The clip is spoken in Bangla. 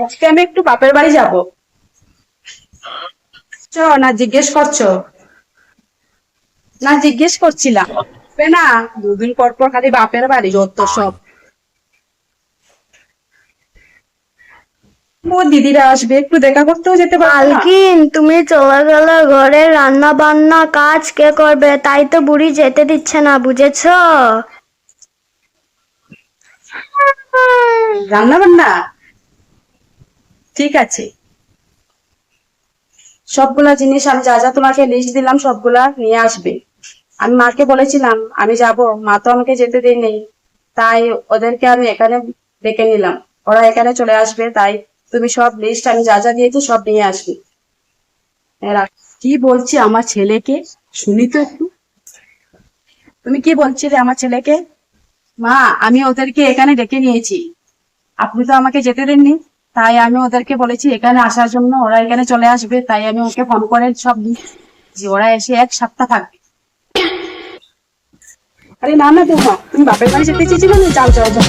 আজকে আমি একটু বাপের বাড়ি যাব। চ না জিজ্ঞেস করছো? না জিজ্ঞেস করছিলাম। না, দুদিন পর পর খালি বাপের বাড়ি যত সব। ও দিদিরা আসবে, একটু দেখা করতেও যেতে পারবো না? মালকিন, তুমি চলে গেলে ঘরে রান্না বান্না কাজ কে করবে? তাই তো বুড়ি যেতে দিচ্ছে না, বুঝেছো? রান্না বান্না ঠিক আছে। সবগুলা জিনিস আমি যা যা তোমাকে লিস্ট দিলাম সবগুলা নিয়ে আসবে। আমি মাকে বলেছিলাম আমি যাব, মা তো আমাকে যেতে দেয়নি। তাই ওদেরকে আমি এখানে ডেকে নিলাম, ওরা এখানে চলে আসবে। তাই তুমি সব লিস্ট আমি যা যা দিয়েছি সব নিয়ে আসবে। কি বলছি আমার ছেলেকে, শুনি তো একটু। তুমি কি বলছিলে আমার ছেলেকে? মা, আমি ওদেরকে এখানে ডেকে নিয়েছি, আপনি তো আমাকে যেতে দেননি। তাই আমি ওদেরকে বলেছি এখানে আসার জন্য, ওরা এখানে চলে আসবে। তাই আমি ওকে ফোন করে সব দিচ্ছি, ওরা এসে 1 সপ্তাহ থাকবে। আরে না না, তুমি বাপের বাড়ি যেতে চেয়েছিলে না, যাও যাও যাও।